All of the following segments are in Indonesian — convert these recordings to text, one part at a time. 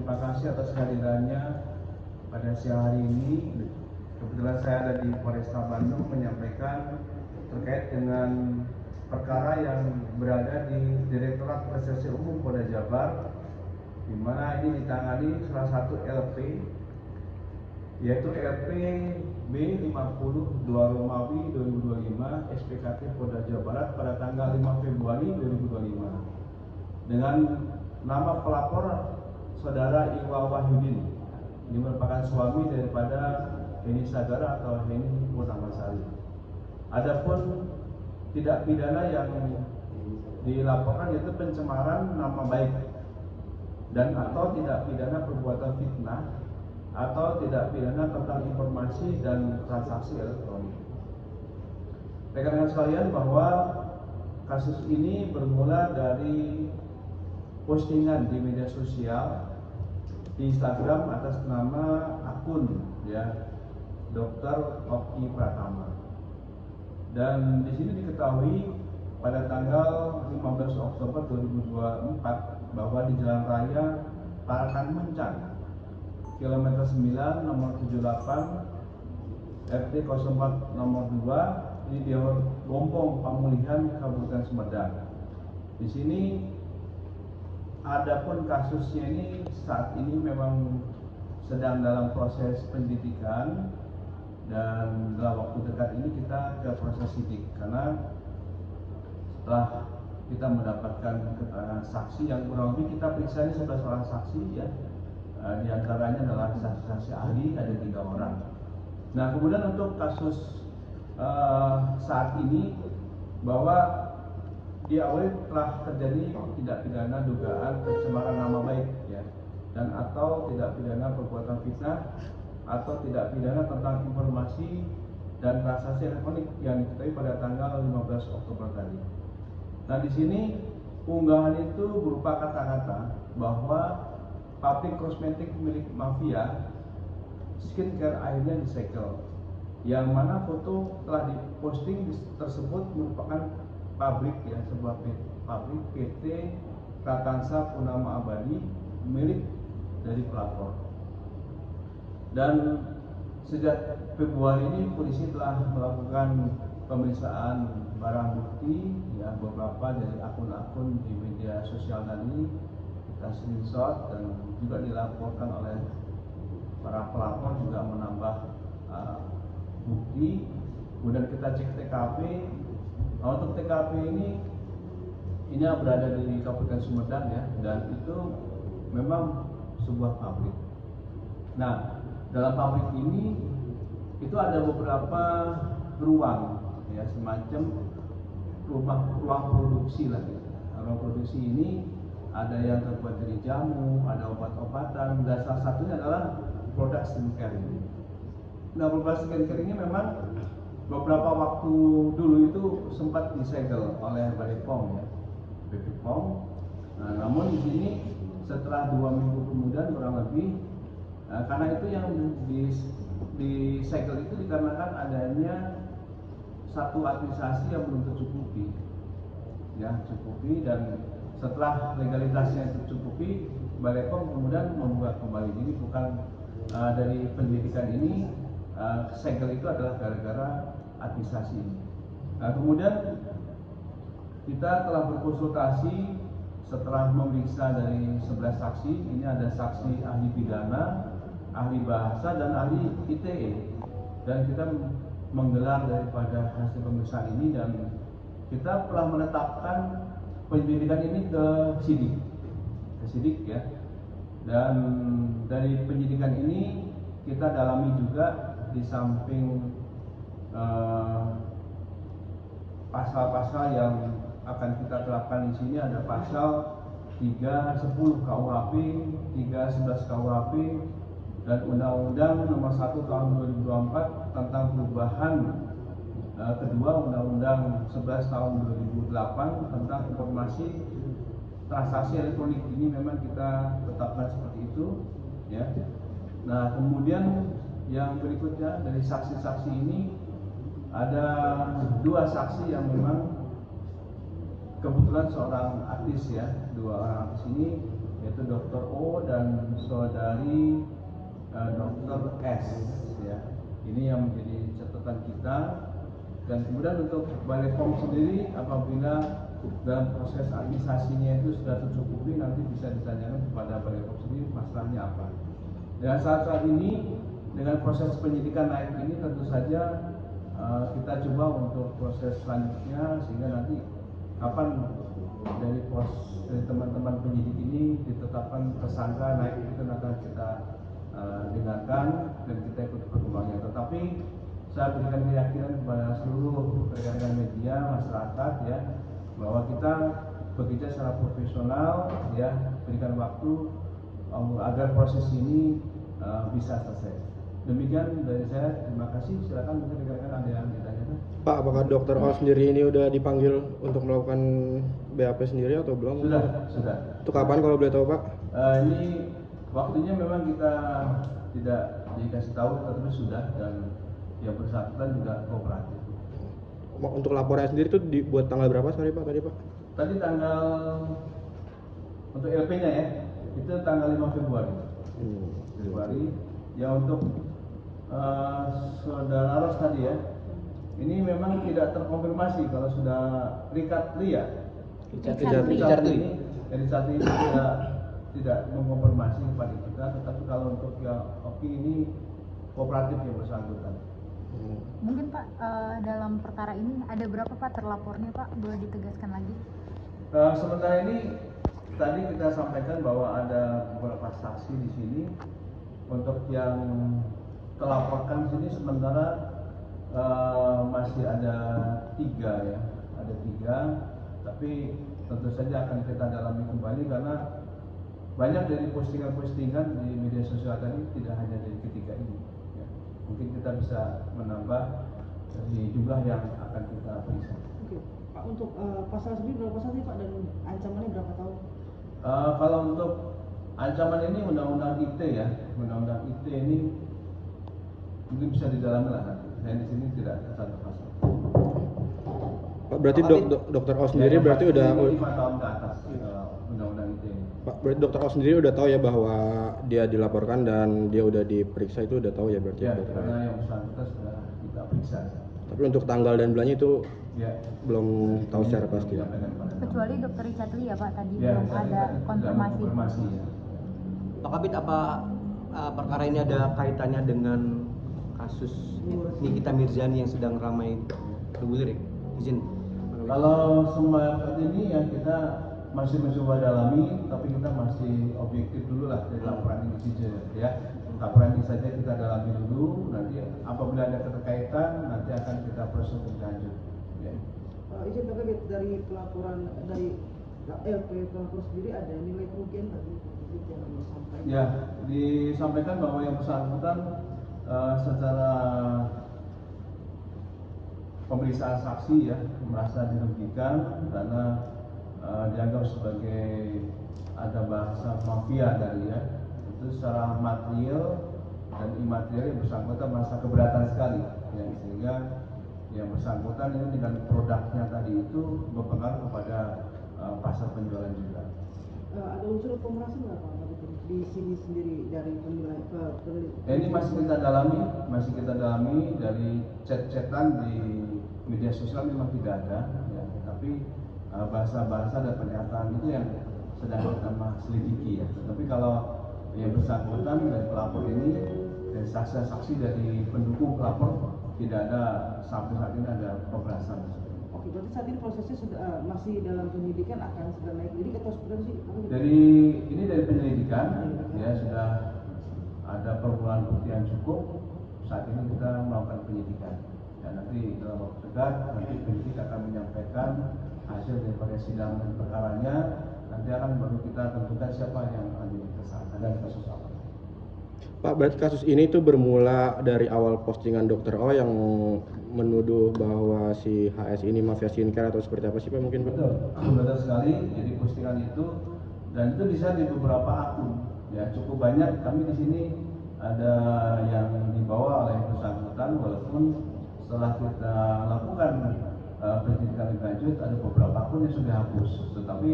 terima kasih atas kehadirannya pada siang hari ini. Kebetulan saya ada di Polresta Bandung menyampaikan terkait dengan perkara yang berada di Direktorat Reserse Umum Polda Jabar, di mana ini ditangani salah satu LP, yaitu LP B50 2 Romawi 2025 SPKT Polda Jawa Barat pada tanggal 5 Februari 2025 dengan nama pelapor Saudara Iwa Wahyudin. Ini merupakan suami daripada Heni Sagara atau Heni Purnamasari. Adapun tindak pidana yang dilaporkan yaitu pencemaran nama baik dan atau tidak pidana perbuatan fitnah atau tidak pidana tentang informasi dan transaksi elektronik. Rekan-rekan sekalian, bahwa kasus ini bermula dari postingan di media sosial di Instagram atas nama akun Dr. Oki Pratama. Dan di sini diketahui pada tanggal 15 Oktober 2024 bahwa di Jalan Raya Parakan Mencang kilometer 9 nomor 78 RT 04 nomor 2 di Desa Gompong Pamulihan Kabupaten Sumedang. Di sini adapun kasusnya ini saat ini memang sedang dalam proses penyidikan, dan dalam waktu dekat ini kita ke proses sidik karena setelah kita mendapatkan keterangan saksi yang kurang lebih kita periksa ini 11 orang saksi ya. Di antaranya adalah saksi-saksi ahli, ada 3 orang. Nah, kemudian untuk kasus saat ini bahwa diawali telah terjadi tindak pidana dugaan pencemaran nama baik ya, dan atau tidak pidana perbuatan fitnah atau tidak pidana tentang informasi dan transaksi elektronik yang diketahui pada tanggal 15 Oktober tadi. Nah, di sini unggahan itu berupa kata-kata bahwa pabrik kosmetik milik mafia skincare akhirnya disegel, yang mana foto telah diposting tersebut merupakan pabrik ya, sebuah pabrik PT Prakansa Purnama Abadi milik dari pelapor. Dan sejak Februari ini polisi telah melakukan pemeriksaan barang bukti ya, beberapa dari akun-akun di media sosial tadi kita screenshot dan juga dilaporkan oleh para pelapor, juga menambah bukti. Kemudian kita cek TKP. Nah, untuk TKP ini berada di Kabupaten Sumedang ya, dan itu memang sebuah pabrik. Nah, dalam pabrik ini itu ada beberapa ruang ya, semacam ruang produksi lah ya. Ruang produksi ini ada yang terbuat dari jamu, ada obat-obatan, dan salah satunya adalah produk skincare ini. Nah, produk skincare ini memang beberapa waktu dulu itu sempat disegel oleh BPOM ya, BPOM. Nah, namun di sini setelah 2 minggu kemudian kurang lebih, karena itu yang disegel itu dikarenakan adanya satu administrasi yang belum tercukupi, ya cukupi, dan setelah legalitasnya tercukupi, BPOM kemudian membuat kembali. Jadi bukan dari pendidikan ini segel itu adalah gara-gara administrasi ini. Nah, kemudian kita telah berkonsultasi setelah memeriksa dari 11 saksi. Ini ada saksi ahli pidana, ahli bahasa, dan ahli ITE. Dan kita menggelar daripada hasil pemeriksaan ini, dan kita telah menetapkan penyidikan ini ke sidik ya. Dan dari penyidikan ini kita dalami juga, di samping pasal-pasal yang akan kita terapkan di sini ada pasal 310 KUHP, 311 KUHP, dan Undang-Undang Nomor 1 Tahun 2024 tentang perubahan kedua Undang-Undang 11 Tahun 2008 tentang informasi transaksi elektronik. Ini memang kita tetapkan seperti itu ya. Nah, kemudian yang berikutnya dari saksi-saksi ini ada 2 saksi yang memang kebetulan seorang artis ya, 2 orang artis ini yaitu Dr. O dan saudari Dr. S ya. Ini yang menjadi catatan kita. Dan kemudian untuk Balai POM sendiri, apabila dalam proses administrasinya itu sudah tercukupi, nanti bisa ditanyakan kepada Balai POM sendiri masalahnya apa. Dan saat ini dengan proses penyidikan naik ini tentu saja kita coba untuk proses selanjutnya, sehingga nanti kapan dari teman-teman penyidik ini ditetapkan tersangka naik itu nanti kita dengarkan dan kita ikut perkembangannya. Tetapi saya berikan keyakinan kepada seluruh rekan-rekan media, masyarakat ya, bahwa kita bekerja secara profesional ya, berikan waktu agar proses ini bisa selesai. Demikian dari saya, terima kasih. Silakan mungkin rekan-rekan ada yang ditanyakan. Pak, apakah Dr. O sendiri ini udah dipanggil untuk melakukan BAP sendiri atau belum? Sudah. Itu kapan kalau boleh tahu, Pak? Ini waktunya memang kita tidak dikasih tahu, tetapi sudah, dan yang bersangkutan juga kooperatif. Untuk laporan sendiri itu dibuat tanggal berapa sorry Pak tadi Pak? Tadi tanggal untuk LP-nya ya, itu tanggal 5 Februari. Februari. Ya untuk saudara Ros tadi ya, ini memang tidak terkonfirmasi kalau sudah Richard Lee ya. Richard Lee. Jadi saat ini tidak mengonfirmasi kepada kita, tetapi kalau untuk yang Oki ini kooperatif yang bersangkutan. Mungkin Pak, dalam perkara ini ada berapa Pak terlapornya Pak? Boleh ditegaskan lagi? Sementara ini tadi kita sampaikan bahwa ada beberapa saksi di sini. Untuk yang terlaporkan di sini sementara masih ada 3 ya, ada 3. Tapi tentu saja akan kita dalami kembali karena banyak dari postingan-postingan di media sosial tadi tidak hanya dari ketiga ini. Mungkin kita bisa menambah dari jumlah yang akan kita periksa. Oke, Pak, untuk pasal sendiri berapa pasal sih Pak, dan ancamannya berapa tahun? Kalau untuk ancaman ini undang-undang ITE ya, undang-undang ITE ini mungkin bisa didalami lah nanti. Saya di sini tidak satu pasal. Pak, berarti Dr. O sendiri ya, berarti udah 5 tahun ke atas undang-undang ITE ini. Pak, berarti Dr. O sendiri udah tahu ya bahwa dia dilaporkan dan dia udah diperiksa, itu udah tahu ya berarti? Ya, karena yang bersangkutan sudah kita periksa. Tapi untuk tanggal dan bulannya itu ya, belum tahu secara pasti. Kecuali Dr. Richard Lee ya Pak, tadi ya, belum ada konfirmasi. Ya. Pak Kabid, apa perkara ini ada kaitannya dengan kasus Nikita Mirzani yang sedang ramai bergulir? Izin. Kalau semua saat ini ya kita masih mencoba dalami, tapi kita masih objektif dulu lah dari laporan ini saja ya. Laporan ini saja kita dalami dulu, nanti apabila ada keterkaitan nanti akan kita proses lebih lanjut. Ya. Izin Pak Kabid, dari pelaporan dari LP pelapor sendiri ada nilai kerugian tadi yang disampaikan? Ya, disampaikan bahwa yang bersangkutan secara pemeriksaan saksi ya merasa dirugikan karena dianggap sebagai ada bahasa mafia dari ya, itu secara material dan imaterial yang bersangkutan merasa keberatan sekali ya, sehingga yang bersangkutan ini dengan produknya tadi itu berpengaruh kepada pasar penjualan juga. Ada unsur pemerasan nggak Pak di sini sendiri dari penilai? Ini masih kita dalami dari chat-chatan di media sosial memang tidak ada, ya, tapi bahasa-bahasa dan pernyataan itu yang sedang kita selidiki ya. Tapi kalau yang bersangkutan dari pelapor ini dan saksi-saksi dari pendukung pelapor tidak ada sampai saat ini ada pemerasan. Oke, berarti saat ini prosesnya sudah masih dalam penyidikan, akan sudah naik lidik atau seperti sih? Dari penyelidikan ya, sudah ada permulaan bukti yang cukup. Saat ini kita melakukan penyidikan. Dan nanti dalam waktu dekat nanti penyidik akan menyampaikan hasil daripada sidang perkaranya. Nanti akan baru kita tentukan siapa yang akan ditersangka dan kasus apa. Pak, berarti kasus ini tuh bermula dari awal postingan Dr. O yang menuduh bahwa si HS ini mafia skincare atau seperti apa sih Pak mungkin Pak? Betul sekali. Jadi postingan itu dan itu bisa di beberapa akun ya, cukup banyak. Kami di sini ada yang dibawa oleh bersangkutan, walaupun setelah kita lakukan penyidikan lebih lanjut ada beberapa akun yang sudah hapus, tetapi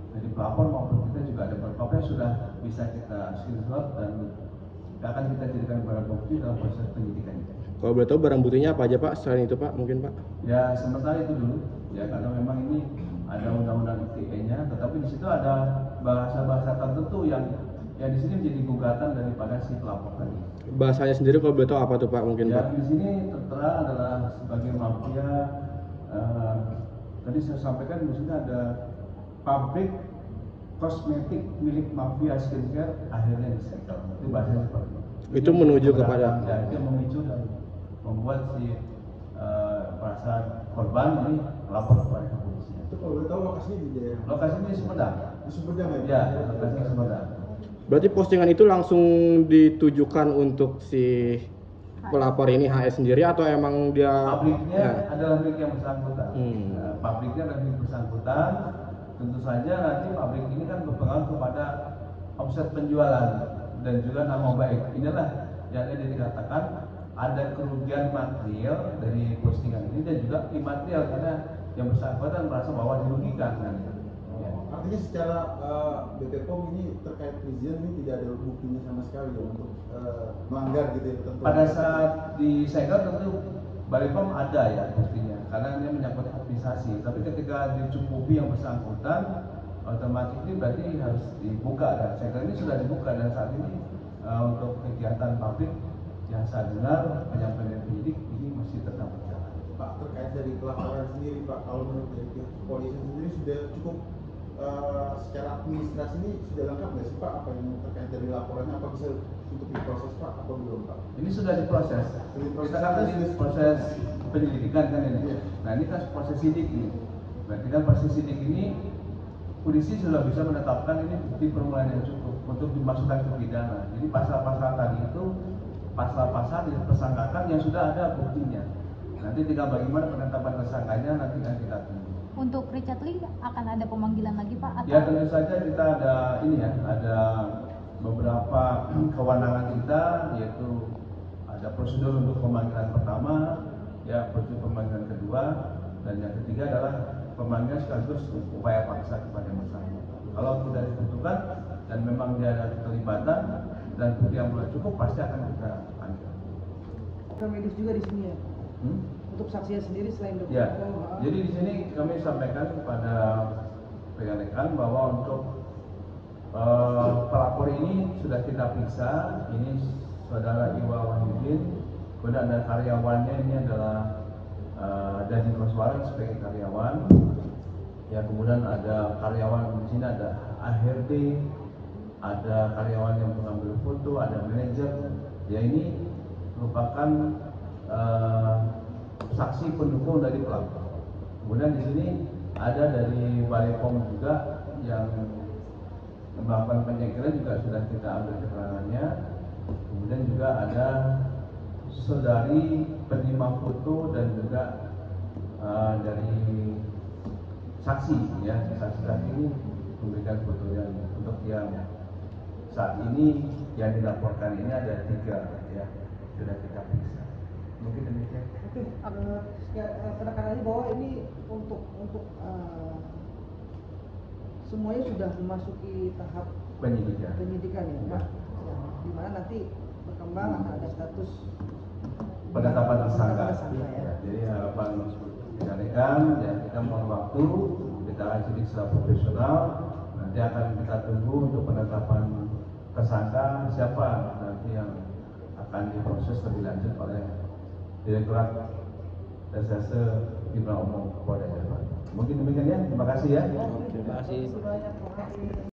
dari pelapor maupun kita juga ada beberapa yang sudah bisa kita screenshot dan akan kita jadikan barang bukti dalam proses penyidikan ini. Kalau boleh tahu barang buktinya apa aja Pak? Selain itu Pak, mungkin Pak? Ya sementara itu dulu, ya karena memang ini ada undang-undang ITE-nya, tetapi di situ ada bahasa-bahasa tertentu yang di sini menjadi gugatan daripada si pelapor tadi. Bahasanya sendiri kalau boleh tahu apa tuh Pak, mungkin Ya Pak? di sini tertera adalah sebagai mafia. Tadi saya sampaikan di sini ada pabrik kosmetik milik mafia skincare akhirnya disegel. Itu bahasanya seperti itu. Itu menuju kepada- ya, itu memicu dan membuat si perasaan korban ini lapor kepada kepolisian. Itu kalau boleh tahu lokasinya di daerah Lokasinya di Sumedang. di Sumedang ya? Ya, lokasinya Sumedang. Berarti postingan itu langsung ditujukan untuk si pelapor ini HS sendiri atau emang dia Pabriknya ya. adalah milik yang bersangkutan. Hmm. Nah, pabriknya adalah milik bersangkutan. Tentu saja nanti pabrik ini kan berpengaruh kepada omset penjualan dan juga nama baik. Inilah yang tadi dikatakan ada kerugian material dari postingan ini dan juga imaterial karena yang bersangkutan merasa bahwa dirugikan kan. Ya. Artinya secara BP POM ini terkait perizinan ini tidak ada buktinya sama sekali ya untuk melanggar gitu ya tentu. Pada saat disegel tentu Balai POM ada ya buktinya karena ini menyangkut administrasi. Tapi ketika dicukupi yang bersangkutan, otomatis ini berarti harus dibuka dan segel ini sudah dibuka dan saat ini untuk kegiatan pabrik yang saya dengar penyampaian penyidik ini masih tetap berjalan. Pak, terkait dari pelaporan sendiri Pak, kalau menurut dari pihak kepolisian sendiri sudah cukup secara administrasi ini sudah lengkap nggak sih Pak? Apa yang terkait dari laporannya apa bisa untuk diproses Pak? Apa belum Pak? Ini sudah diproses. Kita kan tadi proses penyelidikan kan ini. Iya. Nah ini kan proses sidik ini. Berarti kan proses sidik ini polisi sudah bisa menetapkan ini bukti permulaan yang cukup untuk dimasukkan ke pidana. Jadi pasal-pasal tadi itu pasal-pasal dipersangkakan yang sudah ada buktinya. Nanti tinggal bagaimana penetapan tersangkanya nanti akan kita tunggu. Untuk Richard Lee akan ada pemanggilan lagi Pak? Atau Ya tentu saja kita ada ini ya, ada beberapa kewenangan kita yaitu ada prosedur untuk pemanggilan pertama, ya prosedur pemanggilan kedua, dan yang ketiga adalah pemanggilan sekaligus upaya paksa kepada yang bersangkutan. Kalau tidak dibutuhkan dan memang dia ada keterlibatan dan bukti yang belum cukup pasti akan kita panggil. Ada medis juga di sini ya. Untuk saksinya sendiri selain dokter Ya, POM, jadi di sini kami sampaikan kepada rekan-rekan bahwa untuk pelapor ini sudah kita periksa. Ini saudara Iwa Wahyudin, kemudian ada karyawannya ini adalah Dadi Koswara sebagai karyawan. Ya, kemudian ada karyawan di sini ada AHRD, ada karyawan yang mengambil foto, ada manajer. Ya ini merupakan saksi pendukung dari pelapor. Kemudian di sini ada dari Balai POM juga yang melakukan penyegelan juga sudah kita ambil keterangannya. Kemudian juga ada saudari penerima foto dan juga dari saksi ya, saksi ini memberikan foto yang untuk yang saat ini yang dilaporkan ini ada 3 ya, sudah kita periksa. Mungkin demikian. Oke, penekanan ini bahwa ini untuk semuanya sudah memasuki tahap Penyidikan. penyidikan ya, Pak. Ya, di mana nanti berkembang akan ada status Penetapan tersangka. tersangka, ya. Ya, jadi harapan rekan-rekan ya kita mohon waktu, kita akan sidik secara profesional. Nanti akan kita tunggu untuk penetapan tersangka siapa nanti yang akan diproses lebih lanjut oleh Direktorat Reserse Kriminal Umum Polda Jawa Barat. Mungkin demikian ya. Terima kasih ya. Terima kasih. Terima kasih banyak.